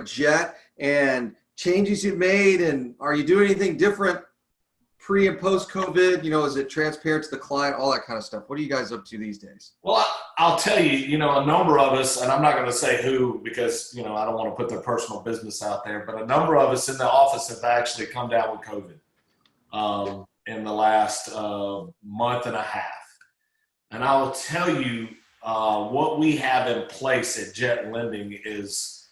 Jet and changes you've made, and are you doing anything different pre and post COVID? Is it transparent to the client, all that kind of stuff? What are you guys up to these days? Well, I'll tell you, a number of us, and I'm not going to say who because, I don't want to put their personal business out there, but a number of us in the office have actually come down with COVID in the last month and a half. And I will tell you what we have in place at Jet Lending is,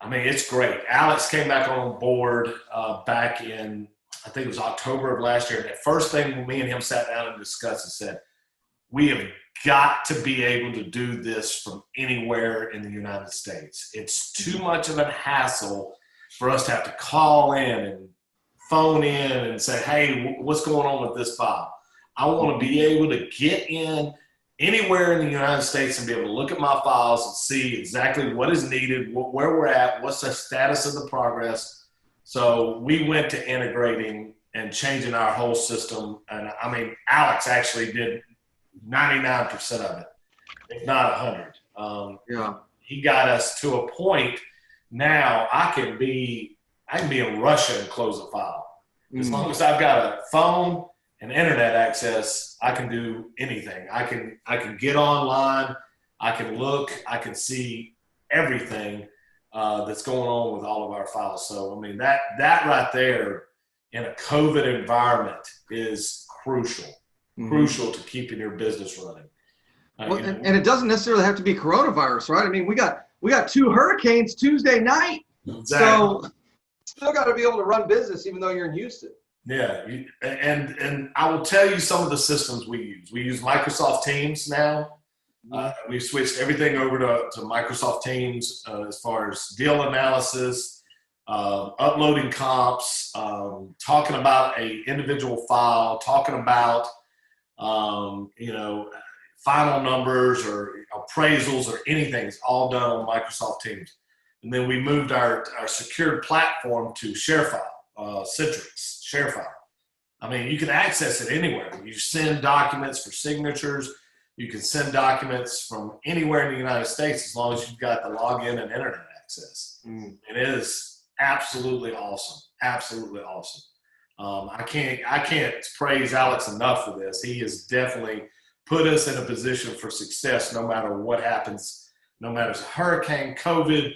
it's great. Alex came back on board back in, I think it was October of last year. And the first thing me and him sat down and discussed and said, we have got to be able to do this from anywhere in the United States. It's too much of a hassle for us to have to call in and phone in and say, hey, what's going on with this file? I want to be able to get in anywhere in the United States and be able to look at my files and see exactly what is needed, where we're at, what's the status of the progress. So we went to integrating and changing our whole system. And Alex actually did 99% of it, if not 100. He got us to a point now I can be in Russia and close a file. As long as I've got a phone and internet access, I can do anything. I can get online, I can look, I can see everything that's going on with all of our files. So that right there in a COVID environment is crucial to keeping your business running. And it doesn't necessarily have to be coronavirus, right? We got 2 hurricanes Tuesday night, so still got to be able to run business even though you're in Houston. Yeah, and I will tell you some of the systems we use. We use Microsoft Teams now. We've switched everything over to Microsoft Teams as far as deal analysis, uploading comps, talking about a individual file, talking about final numbers or appraisals or anything. It's all done on Microsoft Teams. And then we moved our secured platform to ShareFile, Citrix. ShareFile. You can access it anywhere. You send documents for signatures. You can send documents from anywhere in the United States as long as you've got the login and internet access. It is absolutely awesome. Absolutely awesome. I can't praise Alex enough for this. He has definitely put us in a position for success no matter what happens, no matter if it's a hurricane, COVID,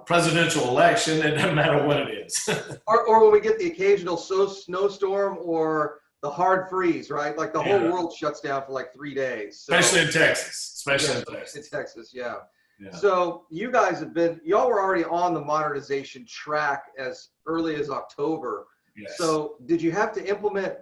presidential election, it doesn't matter what it is. or when we get the occasional snowstorm or the hard freeze, right? Like the whole world shuts down for like 3 days. So, especially in Texas. In Texas, yeah. So you guys y'all were already on the modernization track as early as October. Yes. So did you have to implement,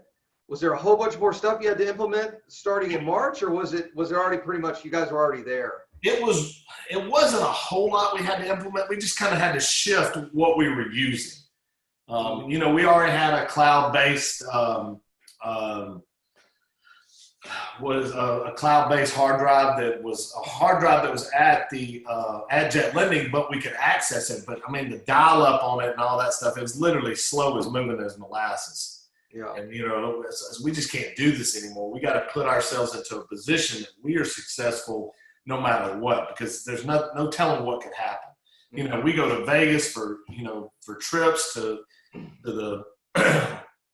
was there a whole bunch more stuff you had to implement starting in March, or was it already pretty much, you guys were already there? It wasn't a whole lot we had to implement. We just kind of had to shift what we were using. We already had a cloud-based a cloud-based hard drive that was a hard drive that was at the at Jet Lending, but we could access it. But the dial-up on it and all that stuff, it was literally slow as moving as molasses. Yeah. And we just can't do this anymore. We got to put ourselves into a position that we are successful no matter what, because there's no telling what could happen. We go to Vegas for trips to the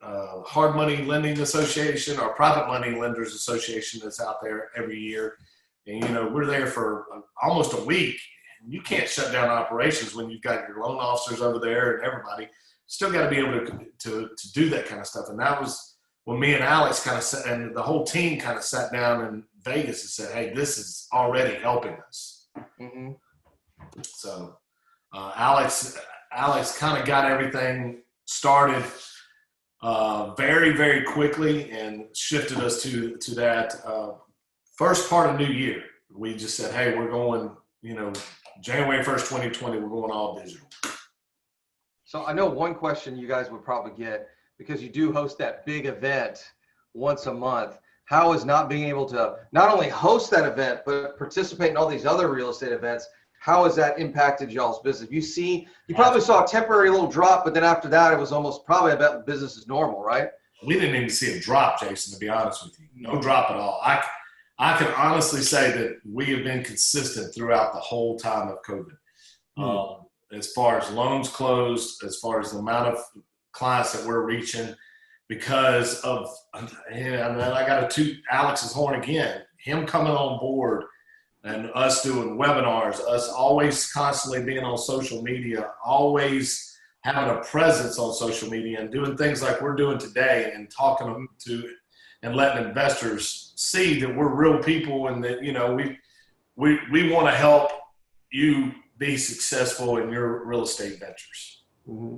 Hard Money Lending Association or Private Money Lenders Association that's out there every year. And, we're there for almost a week. And you can't shut down operations when you've got your loan officers over there and everybody. Still got to be able to do that kind of stuff. And that was when me and Alex and the whole team kind of sat down in Vegas and said, hey, this is already helping us. So Alex kind of got everything started very, very quickly and shifted us to that first part of New Year. We just said, hey, we're going, January 1st, 2020, we're going all digital. So I know one question you guys would probably get, because you do host that big event once a month. How is not being able to not only host that event, but participate in all these other real estate events, how has that impacted y'all's business? You probably saw a temporary little drop, but then after that, it was almost probably about business as normal, right? We didn't even see a drop, Jason, to be honest with you. No drop at all. I can honestly say that we have been consistent throughout the whole time of COVID. as far as loans closed, as far as the amount of clients that we're reaching, because of, and I got to toot Alex's horn again, him coming on board and us doing webinars, us always constantly being on social media, always having a presence on social media and doing things like we're doing today and talking to and letting investors see that we're real people and that, we want to help you be successful in your real estate ventures. Mm-hmm.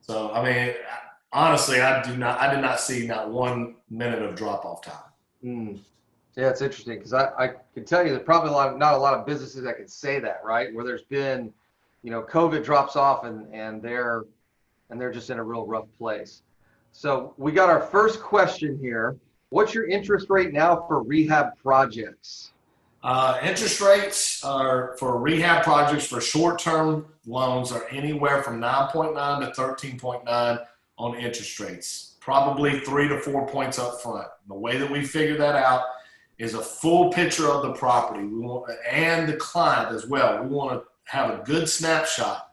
So, I mean, honestly, I did not see not 1 minute of drop off time. Mm. Yeah, it's interesting because I can tell you there's probably not a lot of businesses that can say that, right? Where there's been, COVID drops off and they're just in a real rough place. So we got our first question here. What's your interest rate now for rehab projects? Interest rates are for rehab projects for short-term loans are anywhere from 9.9 to 13.9 on interest rates, probably 3 to 4 points up front. The way that we figure that out is a full picture of the property. We want, and the client as well. We want to have a good snapshot.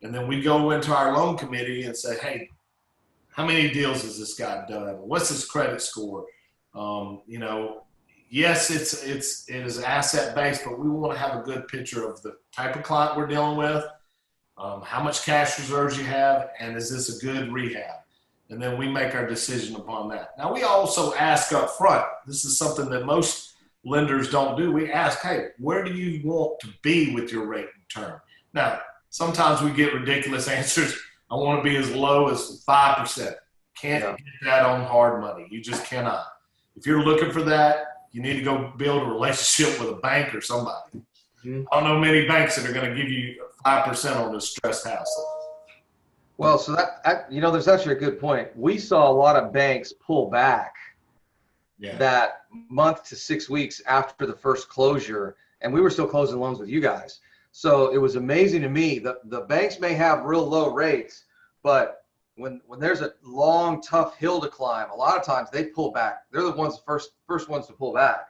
And then we go into our loan committee and say, hey, how many deals has this guy done? What's his credit score? Yes, it is asset based, but we want to have a good picture of the type of client we're dealing with, how much cash reserves you have, and is this a good rehab? And then we make our decision upon that. Now, we also ask up front. This is something that most lenders don't do. We ask, hey, where do you want to be with your rate and term? Now, sometimes we get ridiculous answers. I want to be as low as 5%. Can't get that on hard money. You just cannot. If you're looking for that, you need to go build a relationship with a bank or somebody. Mm-hmm. I don't know many banks that are going to give you 5% on a distressed house. Well, so that there's actually a good point. We saw a lot of banks pull back that month to 6 weeks after the first closure, and we were still closing loans with you guys. So it was amazing to me that the banks may have real low rates, but when there's a long, tough hill to climb, a lot of times they pull back. They're the ones first ones to pull back.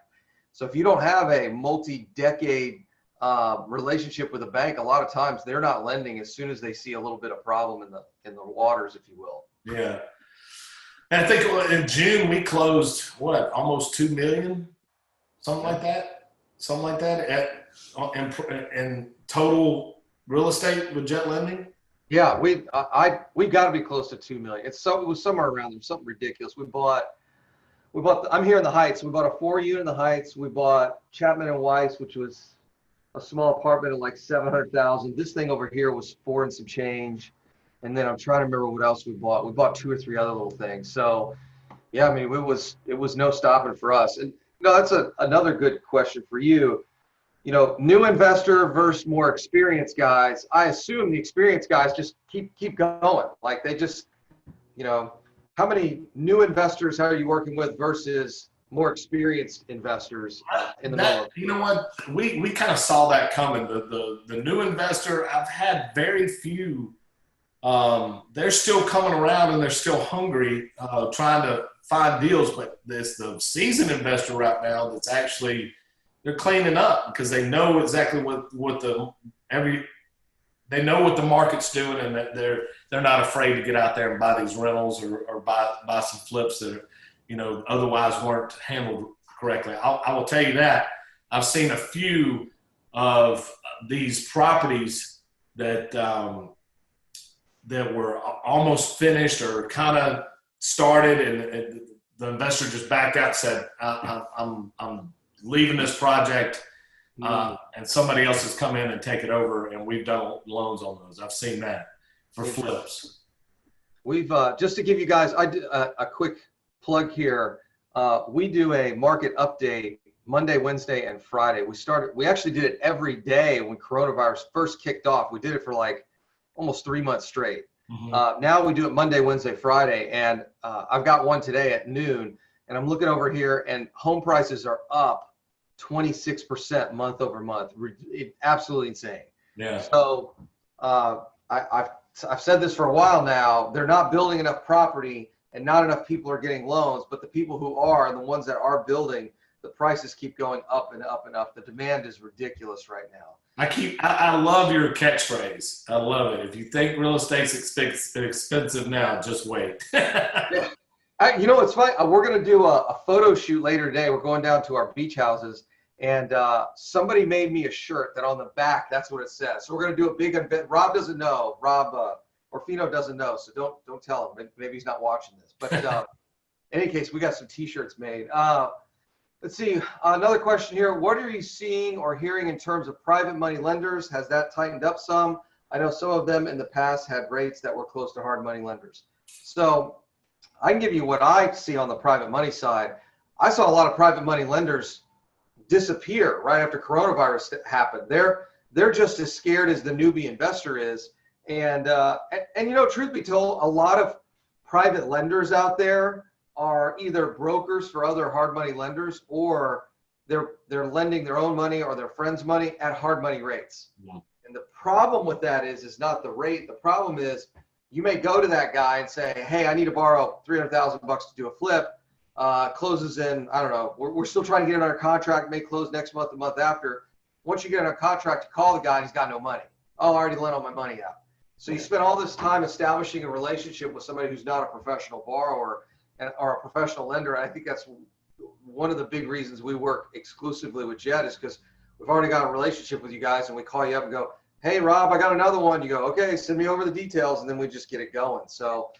So if you don't have a multi-decade relationship with a bank, a lot of times they're not lending as soon as they see a little bit of problem in the waters, if you will. Yeah. And I think in June we closed almost 2 million, something like that in total real estate with Jet Lending. Yeah, we've got to be close to 2 million. It was somewhere around there, something ridiculous. We bought. I'm here in the Heights. We bought a 4-unit in the Heights. We bought Chapman and Weiss, which was a small apartment at like 700,000. This thing over here was 4 and some change. And then I'm trying to remember what else we bought. We bought 2 or 3 other little things. So yeah, I mean, it was no stopping for us. And that's another good question for you. New investor versus more experienced guys. I assume the experienced guys just keep going. Like they just, how many new investors are you working with versus more experienced investors in the moment? You know what? We kind of saw that coming. The new investor, I've had very few. They're still coming around and they're still hungry, trying to find deals. But the seasoned investor right now that's actually they're cleaning up because they know exactly they know what the market's doing, and that they're not afraid to get out there and buy these rentals or buy some flips that are, otherwise weren't handled correctly. I will tell you that I've seen a few of these properties that were almost finished or kind of started, and the investor just backed out and said, I'm leaving this project, and somebody else has come in and take it over, and we've done loans on those. I've seen that for flips. We've just to give you guys a quick plug here. We do a market update Monday, Wednesday, and Friday. We actually did it every day when coronavirus first kicked off. We did it for like almost 3 months straight. Mm-hmm. Now we do it Monday, Wednesday, Friday, and I've got one today at noon, and I'm looking over here, and home prices are up 26% month over month. Absolutely insane. Yeah. So I've said this for a while now. They're not building enough property, and not enough people are getting loans. But the people who are, and the ones that are building, the prices keep going up and up and up. The demand is ridiculous right now. I love your catchphrase. I love it. If you think real estate's expensive now, just wait. Yeah. You know, it's funny. We're going to do a photo shoot later today. We're going down to our beach houses, and somebody made me a shirt that on the back, that's what it says. So we're going to do a big event. Rob doesn't know. Rob Orfino doesn't know, so don't tell him. Maybe he's not watching this. But in any case, we got some T-shirts made. Let's see. Another question here. What are you seeing or hearing in terms of private money lenders? Has that tightened up some? I know some of them in the past had rates that were close to hard money lenders. So I can give you what I see on the private money side. I saw a lot of private money lenders disappear right after coronavirus happened. They're just as scared as the newbie investor is. And you know, truth be told, a lot of private lenders out there are either brokers for other hard money lenders, or they're lending their own money or their friends' money at hard money rates. Yeah. And the problem with that is not the rate. The problem is you may go to that guy and say, hey, I need to borrow $300,000 to do a flip. Closes in, I don't know, we're still trying to get it under contract, may close next month, the month after. Once you get under contract, you call the guy and he's got no money. Oh, I already lent all my money out. So you spend all this time establishing a relationship with somebody who's not a professional borrower or a professional lender. And I think that's one of the big reasons we work exclusively with Jet, is because we've already got a relationship with you guys, and we call you up and go, hey, Rob, I got another one. You go, okay, send me over the details, and then we just get it going. So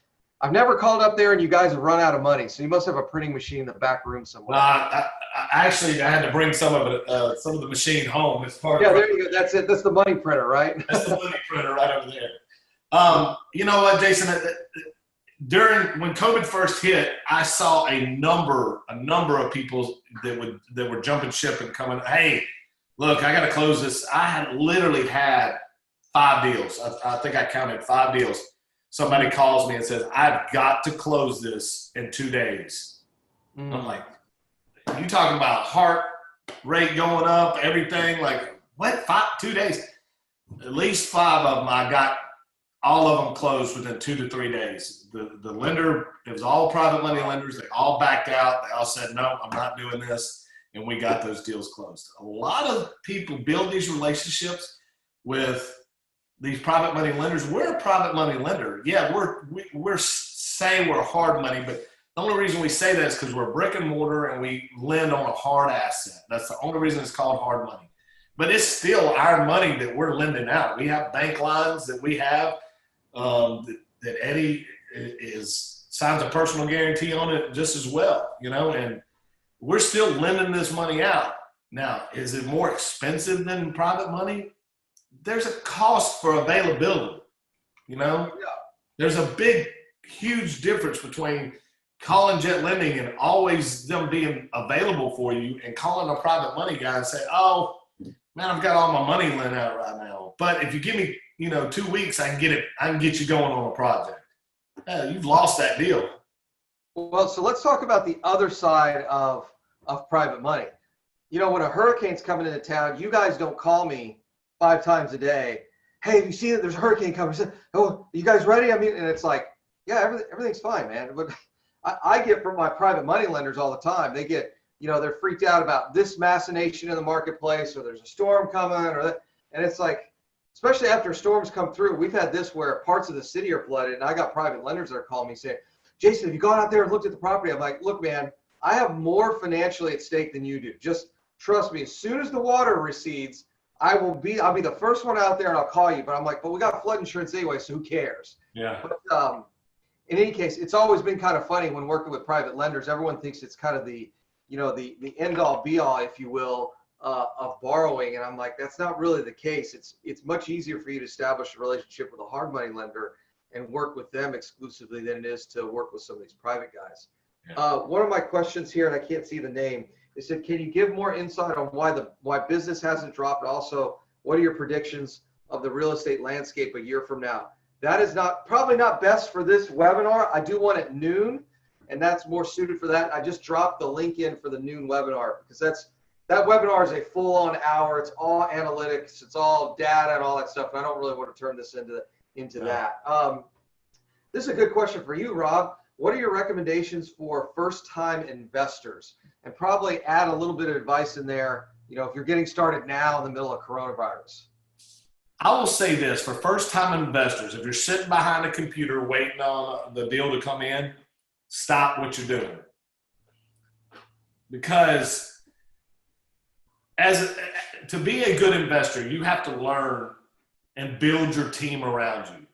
I've never called up there and you guys have run out of money. So you must have a printing machine in the back room somewhere. I had to bring some of it, some of the machine home. It's part there you go. That's it. That's the money printer, right? That's the money printer right over there. You know what, Jason? When COVID first hit, I saw a number of people that were jumping ship and coming. Hey, look, I got to close this. I had literally had 5 deals. I think I counted 5 deals. Somebody calls me and says, I've got to close this in 2 days. I'm like, you talking about heart rate going up, everything? Like, what? 2 days? At least 5 of them, I got all of them closed within 2 to 3 days. The lender, it was all private money lenders. They all backed out. They all said, no, I'm not doing this. And we got those deals closed. A lot of people build these relationships with these private money lenders. We're a private money lender. Yeah, we're saying we're hard money, but the only reason we say that is because we're brick and mortar and we lend on a hard asset. That's the only reason it's called hard money. But it's still our money that we're lending out. We have bank lines that we have that Eddie signs a personal guarantee on it just as well, you know, and we're still lending this money out. Now, is it more expensive than private money? There's a cost for availability, you know? Yeah. There's a big, huge difference between calling Jet Lending and always them being available for you and calling a private money guy and say, oh, man, I've got all my money lent out right now. But if you give me, 2 weeks, I can get you going on a project. You've lost that deal. Well, so let's talk about the other side of private money. When a hurricane's coming into town, you guys don't call me 5 times a day. Hey, have you seen it? There's a hurricane coming. Oh, are you guys ready? I mean, and it's like, yeah, everything's fine, man. But I get from my private money lenders all the time. They get, they're freaked out about this machination in the marketplace, or there's a storm coming, or that. And it's like, especially after storms come through, we've had this where parts of the city are flooded, and I got private lenders that are calling me saying, Jason, have you gone out there and looked at the property? I'm like, look, man, I have more financially at stake than you do. Just trust me. As soon as the water recedes, I'll be the first one out there and I'll call you. But I'm like, but we got flood insurance anyway, so who cares? Yeah. But in any case, it's always been kind of funny when working with private lenders. Everyone thinks it's kind of the end all be all, if you will, of borrowing. And I'm like, that's not really the case. It's much easier for you to establish a relationship with a hard money lender and work with them exclusively than it is to work with some of these private guys. Yeah. One of my questions here, and I can't see the name, they said, can you give more insight on why business hasn't dropped? Also, what are your predictions of the real estate landscape a year from now? That is probably not best for this webinar. I do one at noon, and that's more suited for that. I just dropped the link in for the noon webinar because that webinar is a full-on hour. It's all analytics. It's all data and all that stuff. And I don't really want to turn this into that. This is a good question for you, Rob. what are your recommendations for first-time investors? And probably add a little bit of advice in there, if you're getting started now in the middle of coronavirus. I will say this for first-time investors: if you're sitting behind a computer waiting on the deal to come in, stop what you're doing, because to be a good investor, you have to learn and build your team around you.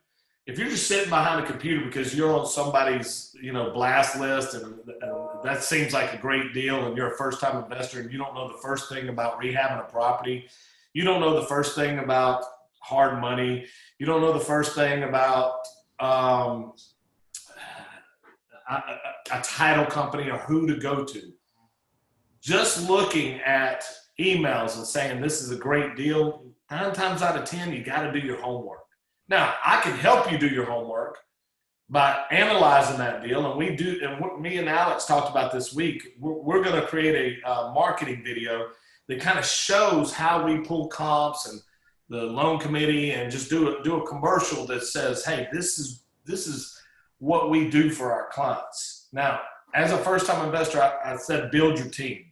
If you're just sitting behind a computer because you're on somebody's blast list and that seems like a great deal, and you're a first-time investor and you don't know the first thing about rehabbing a property, you don't know the first thing about hard money, you don't know the first thing about a title company or who to go to. Just looking at emails and saying this is a great deal, 9 times out of 10, you got to do your homework. Now, I can help you do your homework by analyzing that deal, and we do. And what me and Alex talked about this week, we're going to create a marketing video that kind of shows how we pull comps and the loan committee, and just do a commercial that says, "Hey, this is what we do for our clients." Now, as a first-time investor, I said build your team.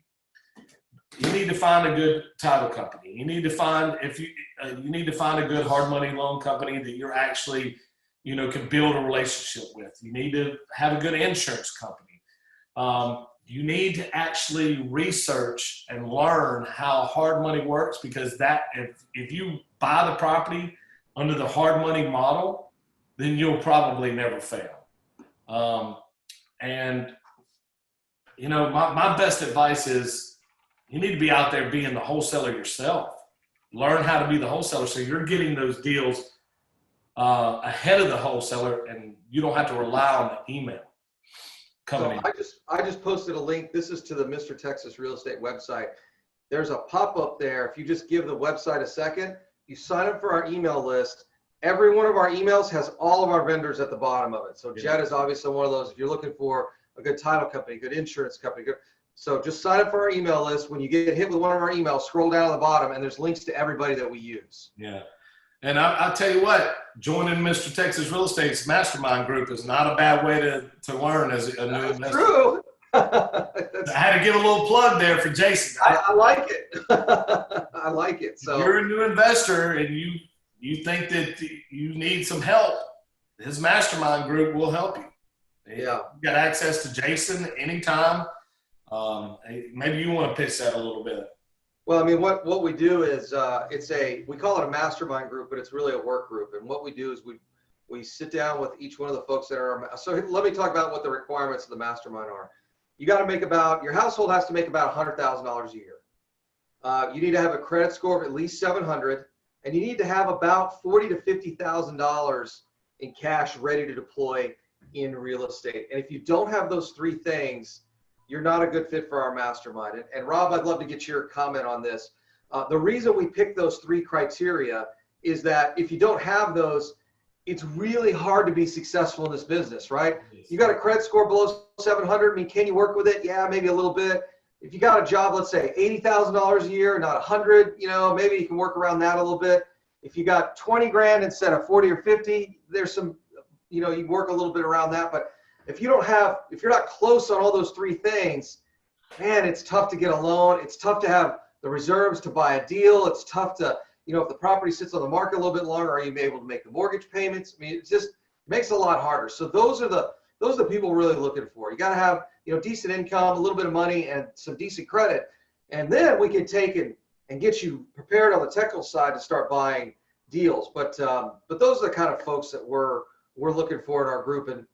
You need to find a good title company. You need to find you need to find a good hard money loan company that you're actually can build a relationship with. You need to have a good insurance company. You need to actually research and learn how hard money works, because if you buy the property under the hard money model, then you'll probably never fail. And my best advice is, you need to be out there being the wholesaler yourself. Learn how to be the wholesaler so you're getting those deals ahead of the wholesaler, and you don't have to rely on the email coming in. I just posted a link. This is to the Mr. Texas Real Estate website. There's a pop-up there. If you just give the website a second, you sign up for our email list. Every one of our emails has all of our vendors at the bottom of it. So Jed is obviously one of those. If you're looking for a good title company, good insurance company, so just sign up for our email list. When you get hit with one of our emails, scroll down to the bottom, and there's links to everybody that we use. Yeah. And I'll tell you what, joining Mr. Texas Real Estate's mastermind group is not a bad way to learn as a new investor. True. I had to give a little plug there for Jason. I like it. I like it. So if you're a new investor and you think that you need some help, his mastermind group will help you. Yeah. You got access to Jason anytime. Maybe you want to pitch that a little bit. Well, I mean, what we do is we call it a mastermind group, but it's really a work group. And what we do is we sit down with each one of the folks that are. So let me talk about what the requirements of the mastermind are. You got to make your household has to make about $100,000 a year. You need to have a credit score of at least 700, and you need to have about $40,000 to $50,000 in cash ready to deploy in real estate. And if you don't have those 3 things, you're not a good fit for our mastermind. And Rob, I'd love to get your comment on this. The reason we picked those 3 criteria is that if you don't have those, it's really hard to be successful in this business, right? You got a credit score below 700. I mean, can you work with it? Yeah, maybe a little bit. If you got a job, let's say $80,000 a year, not 100, maybe you can work around that a little bit. If you got 20 grand instead of 40 or 50, there's some, you work a little bit around that. But if you're not close on all those 3 things, man, it's tough to get a loan. It's tough to have the reserves to buy a deal. It's tough to, if the property sits on the market a little bit longer, are you able to make the mortgage payments? I mean, it just makes it a lot harder. So those are the people we're really looking for. You got to have, decent income, a little bit of money, and some decent credit. And then we can take and get you prepared on the technical side to start buying deals. But those are the kind of folks that we're looking for in our group. And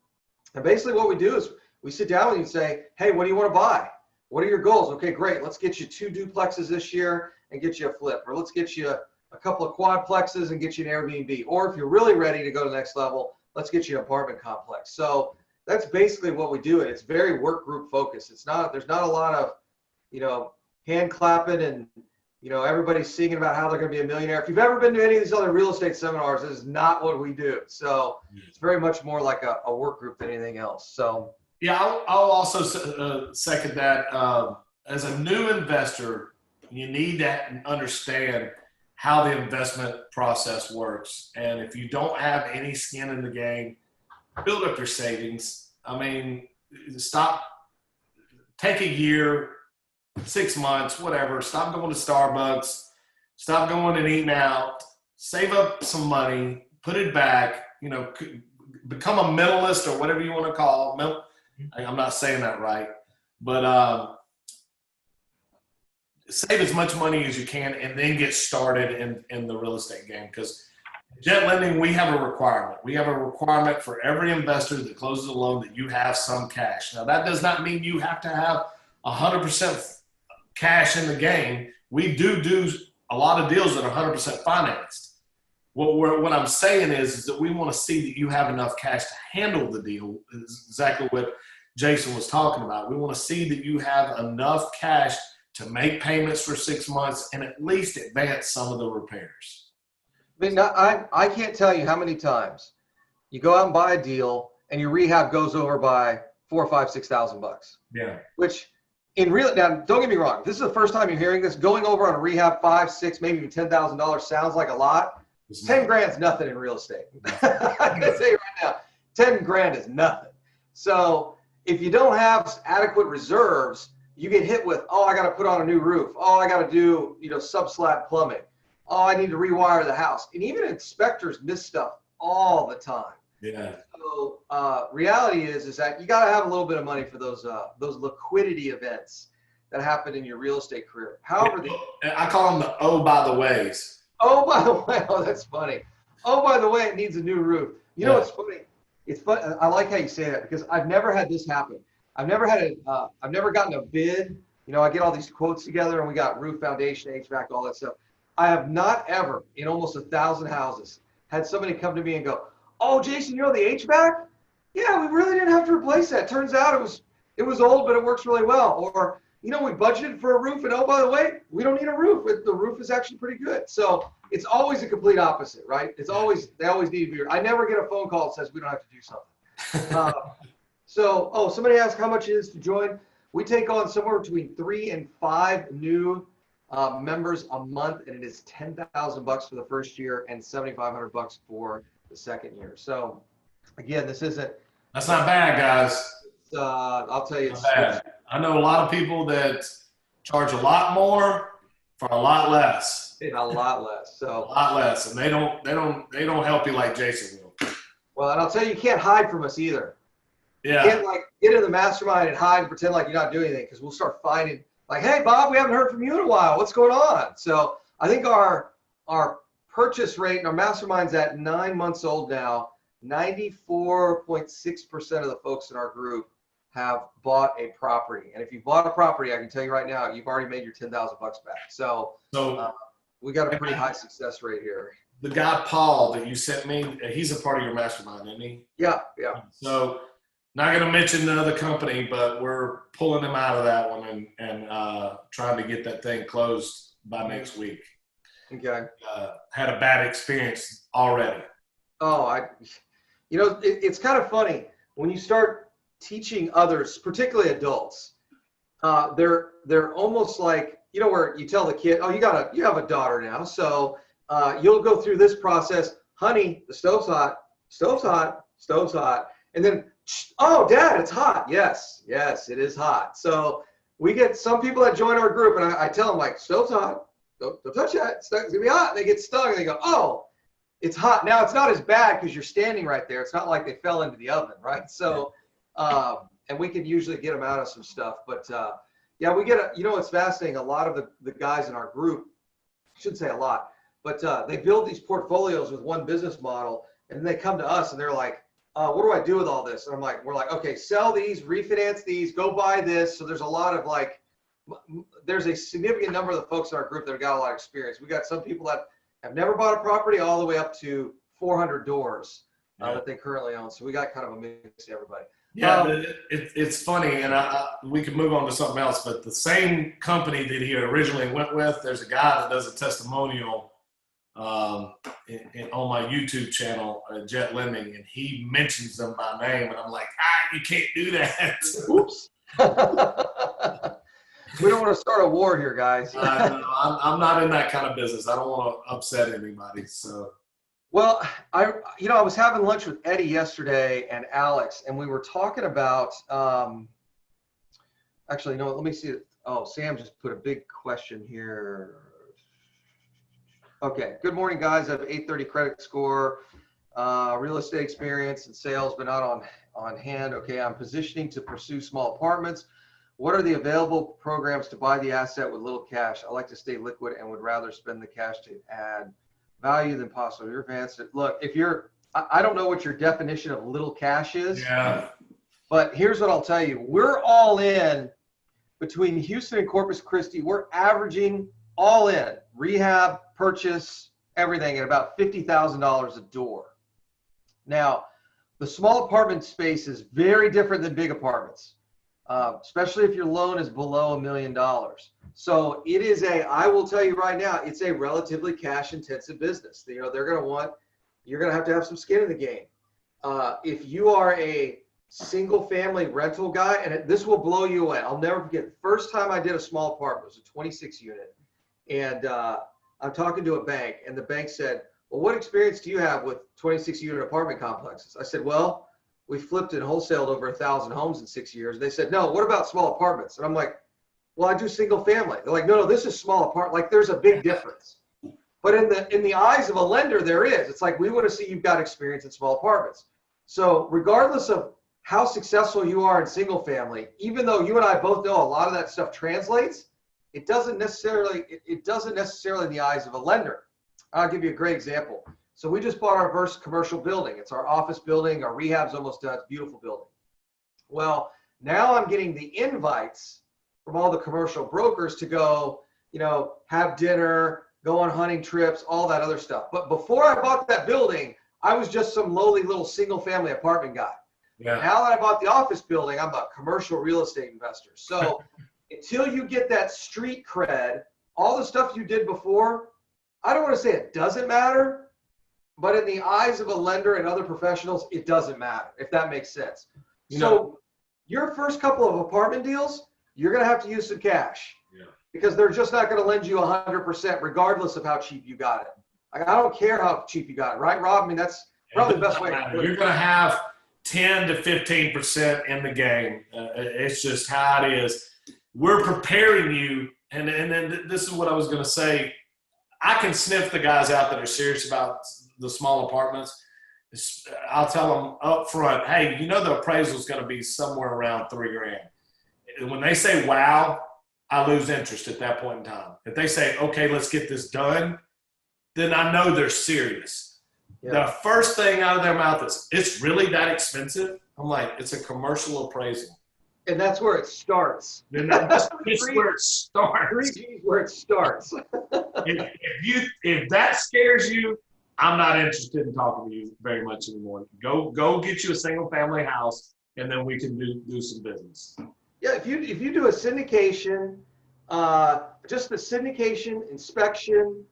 basically what we do is we sit down with you and say, hey, what do you want to buy? What are your goals? Okay, great. Let's get you 2 duplexes this year and get you a flip. Or let's get you a couple of quadplexes and get you an Airbnb. Or if you're really ready to go to the next level, let's get you an apartment complex. So that's basically what we do. And it's very work group focused. There's not a lot of, hand clapping and, everybody's singing about how they're going to be a millionaire. If you've ever been to any of these other real estate seminars, this is not what we do. So it's very much more like a work group than anything else. So yeah, I'll also second that. As a new investor, you need to understand how the investment process works. And if you don't have any skin in the game, build up your savings. I mean, stop, take a year, 6 months, whatever. Stop going to Starbucks. Stop going and eating out. Save up some money. Put it back. You know, become a minimalist or whatever you want to call it. I'm not saying that right, but save as much money as you can and then get started in the real estate game. Because Jet Lending, we have a requirement. We have a requirement for every investor that closes a loan that you have some cash. Now, that does not mean you have to have 100% cash in the game. We do a lot of deals that are 100% financed. What I'm saying is that we want to see that you have enough cash to handle the deal. Is exactly what Jason was talking about. We want to see that you have enough cash to make payments for 6 months and at least advance some of the repairs. I mean, I can't tell you how many times you go out and buy a deal and your rehab goes over by $4,000, $5,000, $6,000. Yeah. Which in real, now don't get me wrong, this is the first time you're hearing this. Going over on a rehab $5,000, $6,000, maybe even $10,000 sounds like a lot. 10 grand's nothing in real estate. I'm gonna say right now, 10 grand is nothing. So if you don't have adequate reserves, you get hit with, oh, I got to put on a new roof. Oh, I got to do, sub-slab plumbing. Oh, I need to rewire the house. And even inspectors miss stuff all the time. Yeah. So reality is that you got to have a little bit of money for those liquidity events that happen in your real estate career. However, I call them the oh by the ways. Oh, by the way, oh, that's funny. Oh, by the way, it needs a new roof. You know what's funny? It's fun. I like how you say that because I've never had this happen. I've never gotten a bid. I get all these quotes together and we got roof, foundation, HVAC, all that stuff. I have not ever, in almost 1,000 houses, had somebody come to me and go, "Oh, Jason, the HVAC? Yeah, we really didn't have to replace that. Turns out it was old, but it works really well." Or, we budgeted for a roof and oh, by the way, we don't need a roof. The roof is actually pretty good. So it's always a complete opposite, right? They always need to be. I never get a phone call that says we don't have to do something. Somebody asked how much it is to join. We take on somewhere between 3 and 5 new members a month, and it is $10,000 for the first year and $7,500 for the second year. So again, this isn't. That's not bad, guys. I'll tell you, it's bad. I know a lot of people that charge a lot more for a lot less. A lot less. So a lot less, and they don't help you like Jason will. Well, and I'll tell you, you can't hide from us either. Yeah. You can't get in the mastermind and hide and pretend like you're not doing anything because we'll start finding like, hey, Bob, we haven't heard from you in a while. What's going on? So I think our purchase rate in our mastermind's at 9 months old now. 94.6% of the folks in our group have bought a property. And if you bought a property, I can tell you right now, you've already made your $10,000 back. So we got a pretty high success rate here. The guy, Paul, that you sent me, he's a part of your mastermind, isn't he? Yeah. So not going to mention the other company, but we're pulling them out of that one and trying to get that thing closed by next week. Okay. Had a bad experience already. Oh, it's kind of funny when you start teaching others, particularly adults. They're almost like, where you tell the kid, oh, you have a daughter now, so you'll go through this process. Honey, the stove's hot, and then, oh, Dad, it's hot. Yes, it is hot. So we get some people that join our group, and I tell them, like, stove's hot. Don't touch that. It's going to be hot. And they get stung, and they go, oh, it's hot. Now, it's not as bad because you're standing right there. It's not like they fell into the oven, right? So, and we can usually get them out of some stuff. But, we get it's fascinating. A lot of the guys in our group, I shouldn't say a lot, but they build these portfolios with one business model, and then they come to us, and they're like, what do I do with all this? And we're like, okay, sell these, refinance these, go buy this. So there's a lot of there's a significant number of the folks in our group that have got a lot of experience. We got some people that have never bought a property all the way up to 400 doors that they currently own. So we got kind of a mix of everybody. Yeah, it's funny, and we can move on to something else, but the same company that he originally went with, there's a guy that does a testimonial on my YouTube channel, Jet Lending, and he mentions them by name, and I'm like, you can't do that. Oops. We don't want to start a war here, guys. I'm not in that kind of business. I don't want to upset anybody. So, Well, I was having lunch with Eddie yesterday and Alex, and we were talking about, actually, no, let me see. Oh, Sam just put a big question here. Okay. Good morning, guys. I have 830 credit score, real estate experience and sales, but not on hand. Okay. I'm positioning to pursue small apartments. What are the available programs to buy the asset with little cash? I like to stay liquid and would rather spend the cash to add value than possible. Your advanced. Look, I don't know what your definition of little cash is. Yeah. But here's what I'll tell you. We're all in between Houston and Corpus Christi. We're averaging all in rehab, purchase, everything at about $50,000 a door. Now, the small apartment space is very different than big apartments, especially if your loan is below $1 million. So it is I will tell you right now, it's a relatively cash intensive business. You're going to have some skin in the game. If you are a single family rental guy, and this will blow you away. I'll never forget the first time I did a small apartment. It was a 26 unit. And I'm talking to a bank, and the bank said, well, what experience do you have with 26 unit apartment complexes? I said, well, we flipped and wholesaled over 1,000 homes in 6 years. They said, no, what about small apartments? And I'm like, well, I do single family. They're like, no, this is small apartment. Like, there's a big difference. But in the eyes of a lender, there is. It's like, we want to see you've got experience in small apartments. So regardless of how successful you are in single family, even though you and I both know a lot of that stuff translates, it doesn't necessarily in the eyes of a lender. I'll give you a great example. So we just bought our first commercial building. It's our office building. Our rehab's almost done. It's a beautiful building. Well, now I'm getting the invites from all the commercial brokers to go, have dinner, go on hunting trips, all that other stuff. But before I bought that building, I was just some lowly little single family apartment guy. Yeah. Now that I bought the office building, I'm a commercial real estate investor. So until you get that street cred, all the stuff you did before, I don't want to say it doesn't matter, but in the eyes of a lender and other professionals, it doesn't matter, if that makes sense. So your first couple of apartment deals, you're going to have to use some cash because they're just not going to lend you 100% regardless of how cheap you got it. I don't care how cheap you got it, right, Rob? I mean, that's probably the best way to put it. You're going to have 10 to 15% in the game. It's just how it is. We're preparing you, and then this is what I was going to say. I can sniff the guys out that are serious about the small apartments. I'll tell them up front, hey, the appraisal is going to be somewhere around $3,000. When they say, wow, I lose interest at that point in time. If they say, okay, let's get this done, then I know they're serious. Yeah. The first thing out of their mouth is, it's really that expensive? I'm like, it's a commercial appraisal. And that's where it starts. That's where it starts. 3G is where it starts. if that scares you, I'm not interested in talking to you very much anymore. Go get you a single family house, and then we can do some business. Yeah, if you do a syndication, just the syndication, inspection,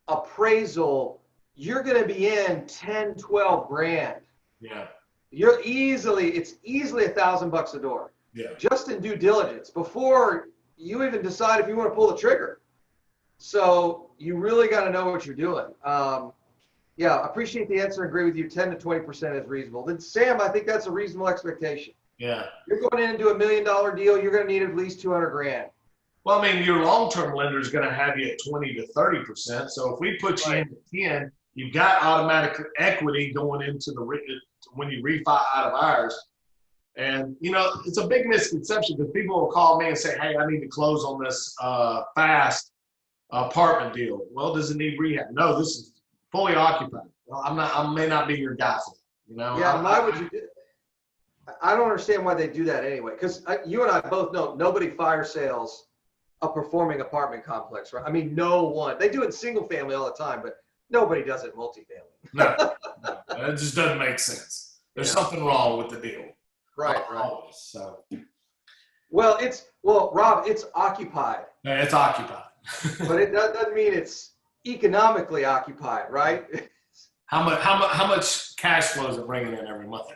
appraisal, you're going to be in 10, 12 grand. Yeah. It's easily $1,000 a door. Yeah. Just in due diligence before you even decide if you want to pull the trigger. So you really got to know what you're doing. Yeah, appreciate the answer. Agree with you. 10 to 20% is reasonable. Then Sam, I think that's a reasonable expectation. Yeah. You're going in and do $1 million deal. You're going to need at least 200 grand. Well, I mean, your long-term lender is going to have you at 20 to 30%. So if we put you in at 10, you've got automatic equity going into when you refi out of ours. And, it's a big misconception because people will call me and say, hey, I need to close on this fast apartment deal. Well, does it need rehab? No, this is fully occupied. Well, I may not be your guy for that, Yeah, why would you do that? I don't understand why they do that anyway. Because you and I both know nobody fire sales a performing apartment complex, right? I mean, no one. They do it in single family all the time, but nobody does it in multifamily. No, it just doesn't make sense. There's something wrong with the deal. Right. Always, so. Well, Rob, it's occupied. Yeah, it's occupied. But it doesn't mean it's economically occupied, right? How much cash flow is it bringing in every month?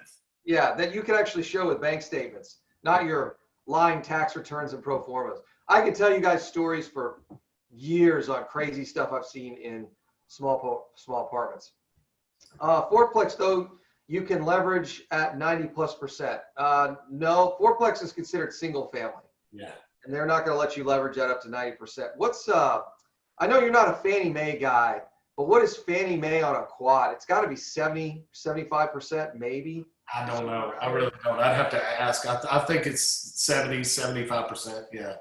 Yeah, that you can actually show with bank statements, not your lying tax returns and pro formas. I can tell you guys stories for years on crazy stuff I've seen in small apartments. Fourplex, though, you can leverage at 90+%. No, fourplex is considered single family, Yeah. and they're not going to let you leverage that up to 90%. I know you're not a Fannie Mae guy, but what is Fannie Mae on a quad? It's got to be 70, 75%, maybe. I don't know. I really don't. I'd have to ask. I think it's 70, 75%. Yeah.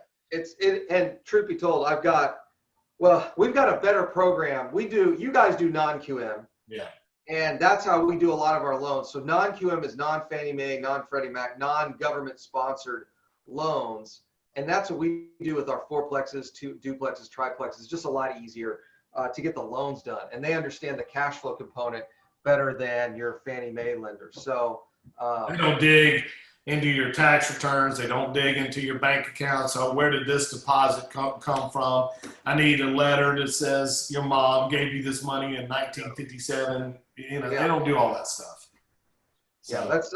And truth be told, we've got a better program. You guys do non-QM. Yeah. And that's how we do a lot of our loans. So non-QM is non-Fannie Mae, non-Freddie Mac, non-government sponsored loans. And that's what we do with our fourplexes, duplexes, triplexes. Just a lot easier to get the loans done. And they understand the cash flow component better than your Fannie Mae lender. So they don't dig into your tax returns. They don't dig into your bank account. So where did this deposit come from? I need a letter that says your mom gave you this money in 1957. They don't do all that stuff. So. Yeah, that's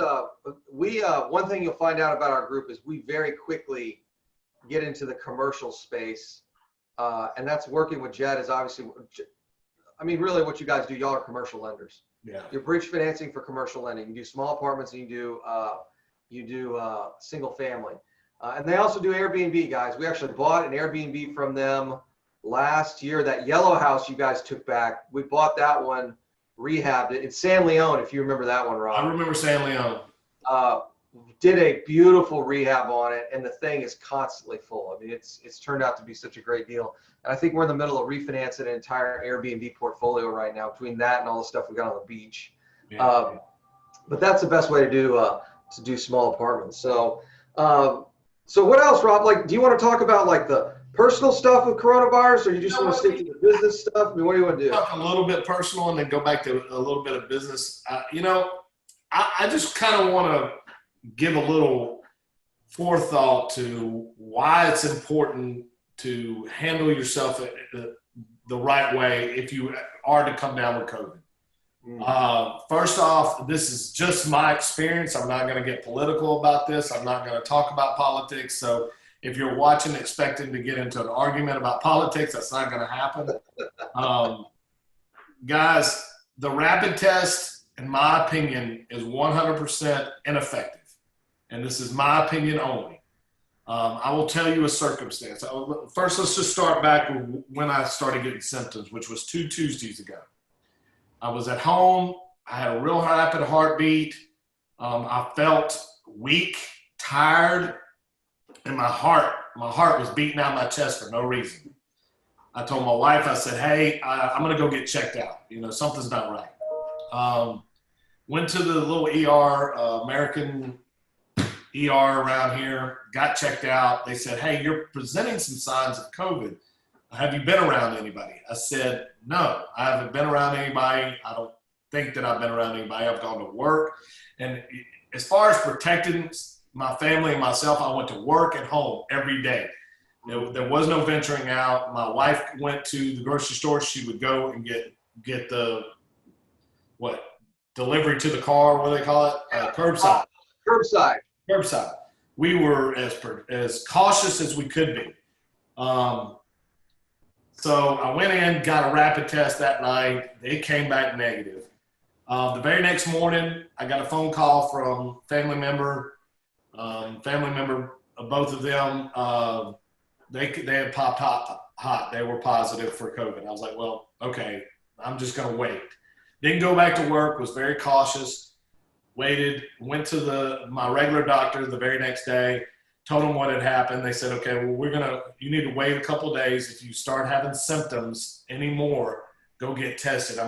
one thing you'll find out about our group is we very quickly get into the commercial space, and that's working with Jed is obviously. I mean, really, what you guys do, y'all are commercial lenders. Yeah. You're bridge financing for commercial lending. You do small apartments, and you do single family, and they also do Airbnb, guys. We actually bought an Airbnb from them last year. That yellow house you guys took back, we bought that one, rehabbed it. It's San Leon, if you remember that one, Rob. I remember San Leon. Did a beautiful rehab on it, and the thing is constantly full. I mean, it's turned out to be such a great deal. And I think we're in the middle of refinancing an entire Airbnb portfolio right now between that and all the stuff we got on the beach. Yeah. But that's the best way to do small apartments. So what else, Rob? Like, do you want to talk about like the personal stuff with coronavirus, or you just want to stick to the business stuff? I mean, what do you want to do? Talk a little bit personal and then go back to a little bit of business. I just kind of want to give a little forethought to why it's important to handle yourself the right way if you are to come down with COVID. First off, this is just my experience. I'm not going to get political about this. I'm not going to talk about politics. So if you're watching expecting to get into an argument about politics, that's not going to happen. Guys, the rapid test, in my opinion, is 100% ineffective. And this is my opinion only. I will tell you a circumstance. First, let's just start back when I started getting symptoms, which was 2 Tuesdays ago. I was at home. I had a real rapid heartbeat. I felt weak, tired, and my heart was beating out my chest for no reason. I told my wife, I said, hey, I'm going to go get checked out. Something's not right. Went to the little ER, American ER around here, got checked out. They said, hey, you're presenting some signs of COVID. Have you been around anybody? I said, no, I haven't been around anybody. I don't think that I've been around anybody. I've gone to work. And as far as protecting my family and myself, I went to work and home every day. There was no venturing out. My wife went to the grocery store. She would go and get the, delivery to the car, what do they call it? Curbside. Curbside. We were as cautious as we could be. So I went in, got a rapid test that night. It came back negative. The very next morning, I got a phone call from family member of both of them. They had popped hot. They were positive for COVID. I was like, well, okay, I'm just going to wait. Didn't go back to work, was very cautious, waited, went to my regular doctor the very next day, told them what had happened. They said, okay, well, you need to wait a couple of days. If you start having symptoms anymore, go get tested.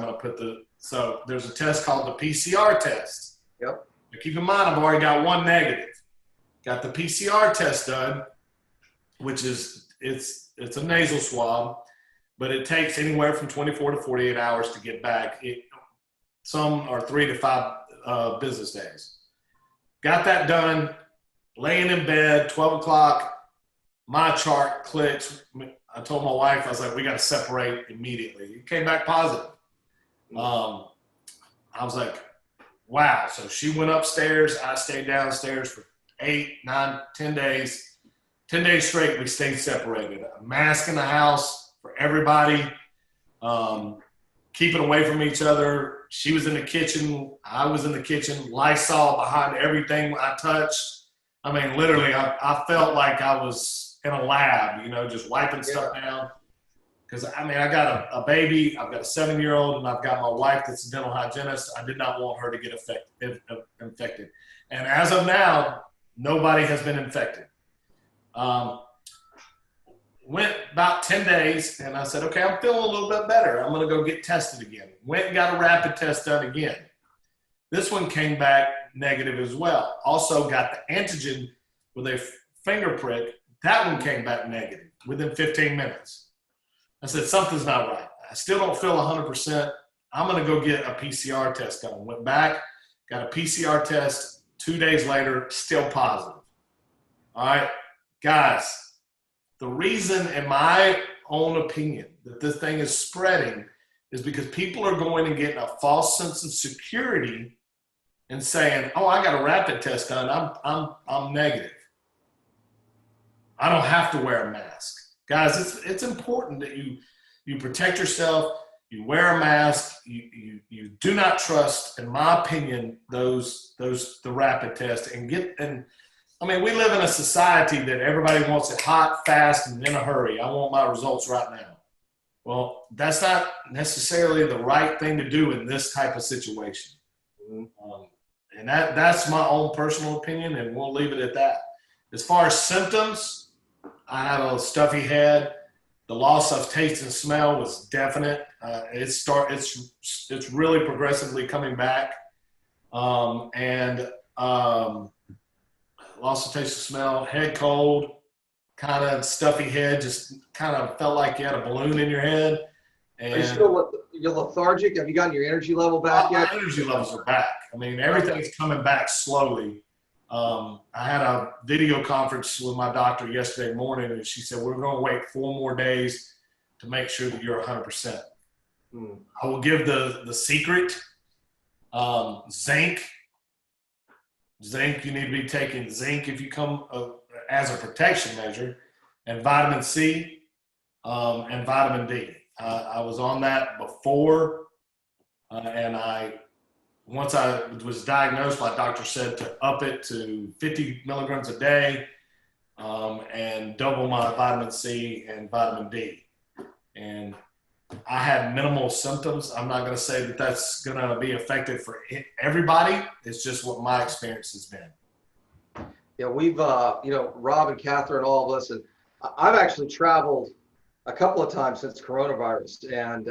So there's a test called the PCR test. Yep. Now keep in mind, I've already got one negative. Got the PCR test done, which is, it's a nasal swab, but it takes anywhere from 24 to 48 hours to get back. Some are 3 to 5 business days. Got that done, laying in bed, 12 o'clock, my chart clicks. I told my wife, I was like, we got to separate immediately. It came back positive. I was like, wow. So she went upstairs. I stayed downstairs for 8, 9, 10 days. 10 days straight, we stayed separated. A mask in the house for everybody. keeping away from each other. She was in the kitchen. I was in the kitchen. Lysol behind everything I touched. I mean, literally, I felt like I was in a lab, you know, just wiping stuff down. Because, I mean, I got a baby, I've got a 7-year-old, and I've got my wife that's a dental hygienist. I did not want her to get infected. And as of now, nobody has been infected. Went about 10 days, and I said, okay, I'm feeling a little bit better. I'm going to go get tested again. Went and got a rapid test done again. This one came back negative as well. Also got the antigen with a finger prick. That one came back negative within 15 minutes. I said, something's not right. I still don't feel 100%. I'm going to go get a PCR test done. Went back, got a PCR test. 2 days later, still positive. All right, guys. The reason, in my own opinion, that this thing is spreading is because people are going and getting a false sense of security and saying, "Oh, I got a rapid test done. I'm negative. I don't have to wear a mask." Guys, it's important that you protect yourself. You wear a mask. You do not trust, in my opinion, the rapid test and. I mean, we live in a society that everybody wants it hot, fast, and in a hurry. I want my results right now. Well, that's not necessarily the right thing to do in this type of situation. And that's my own personal opinion, and we'll leave it at that. As far as symptoms, I have a stuffy head. The loss of taste and smell was definite. It's really progressively coming back. Loss of taste and smell, head cold, kind of stuffy head, just kind of felt like you had a balloon in your head. And are you still you're lethargic? Have you gotten your energy level back yet? My energy levels are back. I mean, everything's coming back slowly. I had a video conference with my doctor yesterday morning, and she said, we're going to wait 4 more days to make sure that you're 100%. I will give the secret, zinc. Zinc, you need to be taking zinc if you come as a protection measure, and vitamin C and vitamin D. I was on that before, and once I was diagnosed, my doctor said to up it to 50 milligrams a day and double my vitamin C and vitamin D. And I had minimal symptoms. I'm not going to say that that's going to be effective for everybody. It's just what my experience has been. Yeah, we've, Rob and Catherine, all of us, and I've actually traveled a couple of times since coronavirus, and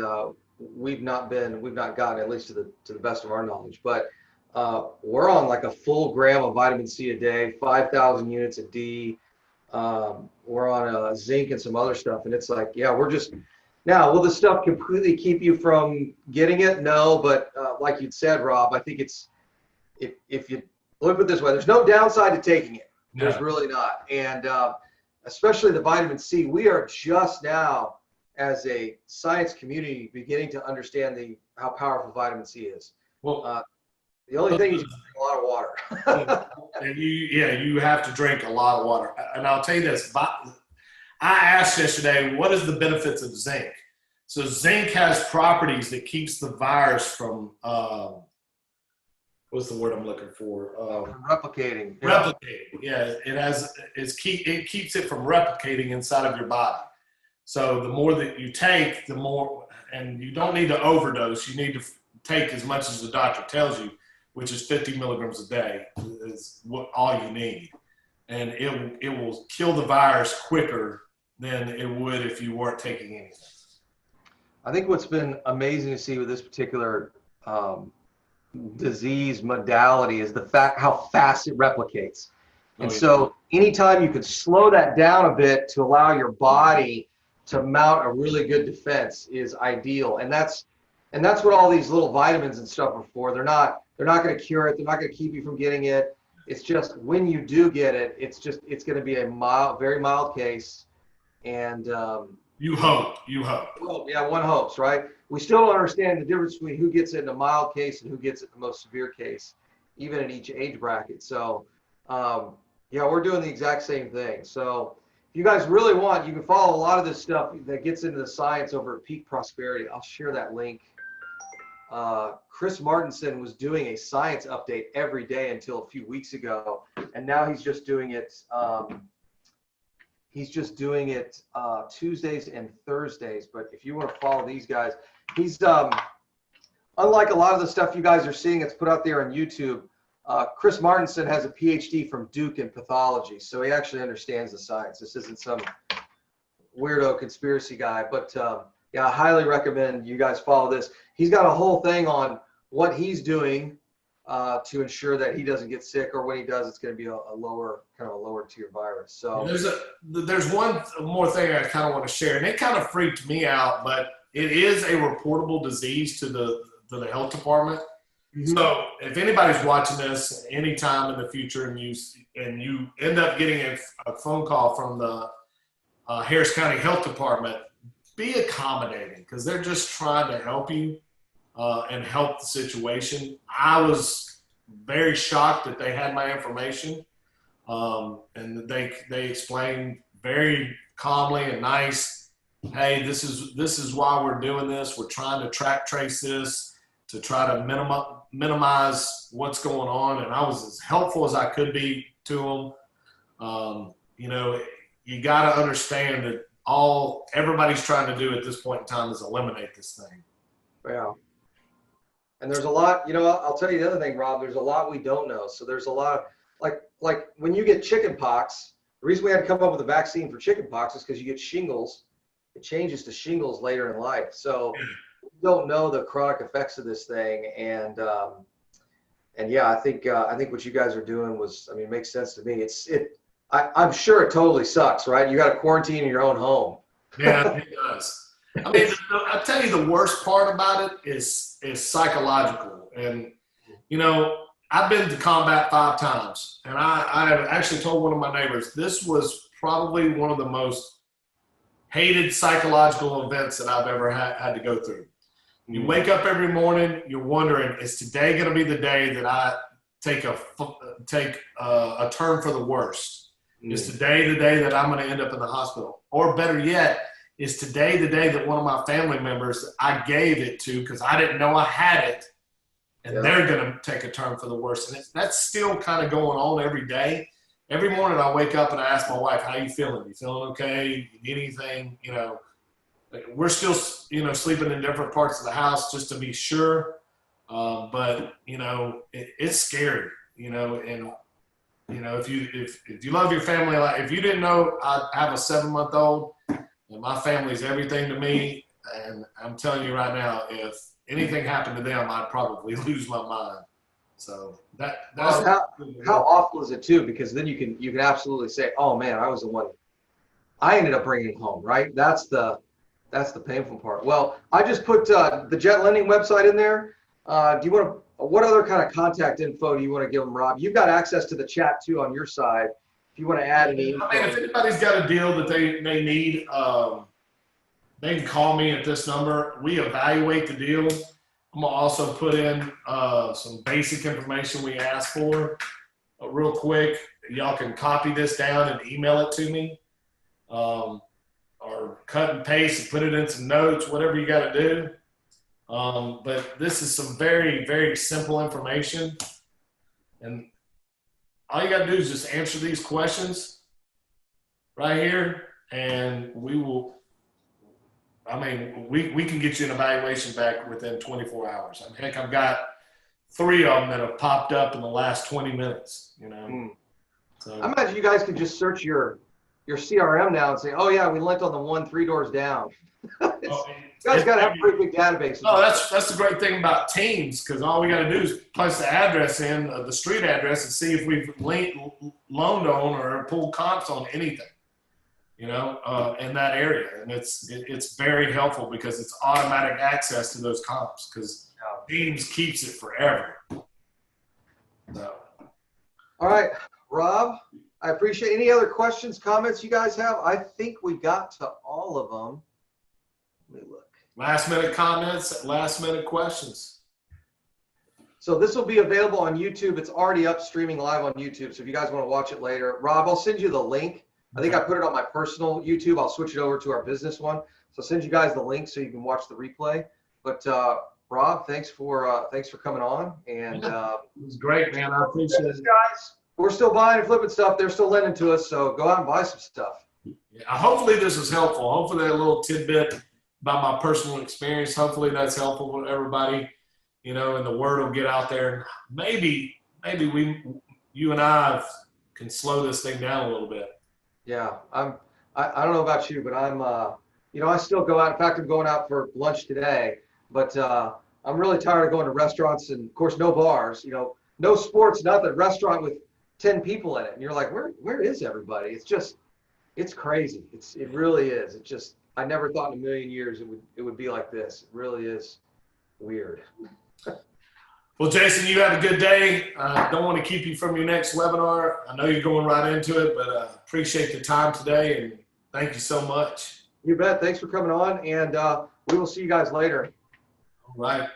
we've not gotten, at least to the best of our knowledge, but we're on like a full gram of vitamin C a day, 5,000 units of D. We're on zinc and some other stuff, and it's like, yeah, we're just. Now, will this stuff completely keep you from getting it? No, but like you said, Rob, I think it's if you look at it this way, there's no downside to taking it. There's really not, and especially the vitamin C. We are just now, as a science community, beginning to understand how powerful vitamin C is. Well, the only thing is you drink a lot of water. And you have to drink a lot of water. And I'll tell you this. I asked yesterday, what is the benefits of zinc? So zinc has properties that keeps the virus from, what's the word I'm looking for? Replicating. Replicating, yeah. It keeps it from replicating inside of your body. So the more that you take, the more, and you don't need to overdose. You need to take as much as the doctor tells you, which is 50 milligrams a day is all you need. And it will kill the virus quicker than it would if you weren't taking anything. I think what's been amazing to see with this particular disease modality is the fact how fast it replicates. And so anytime you could slow that down a bit to allow your body to mount a really good defense is ideal. And that's what all these little vitamins and stuff are for. They're not going to cure it. They're not going to keep you from getting it. It's just when you do get it, it's going to be a very mild case. And you hope. Well, yeah, one hopes, right? We still don't understand the difference between who gets it in a mild case and who gets it in the most severe case, even in each age bracket. So, yeah, we're doing the exact same thing. So, if you guys really want, you can follow a lot of this stuff that gets into the science over at Peak Prosperity. I'll share that link Chris Martinson was doing a science update every day until a few weeks ago, and now he's just doing it. Tuesdays and Thursdays. But if you want to follow these guys, he's unlike a lot of the stuff you guys are seeing that's put out there on YouTube. Chris Martinson has a PhD from Duke in pathology, so he actually understands the science. This isn't some weirdo conspiracy guy, but yeah, I highly recommend you guys follow this. He's got a whole thing on what he's doing to ensure that he doesn't get sick, or when he does, it's going to be a lower tier virus. So there's one more thing I kind of want to share, and it kind of freaked me out, but it is a reportable disease to the health department. Mm-hmm. So if anybody's watching this anytime in the future and you end up getting a phone call from the Harris County Health Department, be accommodating, because they're just trying to help you and help the situation. I was very shocked that they had my information, and they explained very calmly and nice, hey, this is why we're doing this. We're trying to trace this to try to minimize what's going on, and I was as helpful as I could be to them. You got to understand that everybody's trying to do at this point in time is eliminate this thing. Yeah. And there's a lot, I'll tell you the other thing, Rob, there's a lot we don't know. So there's a lot of, like when you get chicken pox, the reason we had to come up with a vaccine for chicken pox is because you get shingles. It changes to shingles later in life. So we don't know the chronic effects of this thing. And yeah, I think what you guys are doing makes sense to me. I'm sure it totally sucks, right? You got to quarantine in your own home. Yeah, it does. I mean, I'll tell you the worst part about it is psychological. And, I've been to combat 5 times. And I have actually told one of my neighbors, this was probably one of the most hated psychological events that I've ever had to go through. When you wake up every morning, you're wondering, is today going to be the day that I take a turn for the worst? Is today the day that I'm going to end up in the hospital? Or better yet, is today the day that one of my family members I gave it to because I didn't know I had it, and they're going to take a turn for the worst? And that's still kind of going on every day. Every morning I wake up and I ask my wife, how you feeling? You feeling okay? You need anything? We're still, sleeping in different parts of the house just to be sure. But, it's scary, and if you love your family, like if you didn't know, I have a 7-month-old, and my family's everything to me. And I'm telling you right now, if anything happened to them, I'd probably lose my mind. So that's how awful is it too? Because then you can absolutely say, oh man, I was the one. I ended up bringing it home, right? That's the painful part. Well, I just put the Jet Lending website in there. What other kind of contact info do you want to give them, Rob? You've got access to the chat too on your side. If you want to add any info. If anybody's got a deal that they need, they can call me at this number. We evaluate the deal. I'm going to also put in some basic information we asked for real quick. Y'all can copy this down and email it to me, or cut and paste and put it in some notes, whatever you got to do. But this is some very, very simple information. And all you got to do is just answer these questions right here, and we can get you an evaluation back within 24 hours. Heck, I've got 3 of them that have popped up in the last 20 minutes, So I imagine you guys could just search your CRM now and say, oh yeah, we lent on the one 3 doors down. You guys got to have a pretty big database. No, that's the great thing about Teams, because all we got to do is place the address in, the street address, and see if we've loaned on or pulled comps on anything, in that area. And it's very helpful because it's automatic access to those comps, because Teams keeps it forever. So. All right, Rob, I appreciate any other questions, comments you guys have. I think we got to all of them. Let me look. Last minute comments, last minute questions. So this will be available on YouTube. It's already up streaming live on YouTube. So if you guys want to watch it later, Rob, I'll send you the link. I think I put it on my personal YouTube. I'll switch it over to our business one. So I'll send you guys the link so you can watch the replay. But Rob, thanks for coming on. And It was great, man. I appreciate it. guys, we're still buying and flipping stuff. They're still lending to us, so go out and buy some stuff. Yeah, hopefully this is helpful. Hopefully that little tidbit about my personal experience, hopefully that's helpful for everybody, and the word will get out there. And maybe you and I can slow this thing down a little bit. Yeah, I don't know about you, but I'm I still go out. In fact, I'm going out for lunch today, but I'm really tired of going to restaurants and of course no bars, no sports, nothing. Restaurant with 10 people in it. And you're like, where is everybody? It's crazy. It really is. I never thought in a million years it would be like this. It really is weird. Well, Jason, you have a good day. Don't want to keep you from your next webinar. I know you're going right into it, but appreciate the time today, and thank you so much. You bet. Thanks for coming on, and we will see you guys later. All right.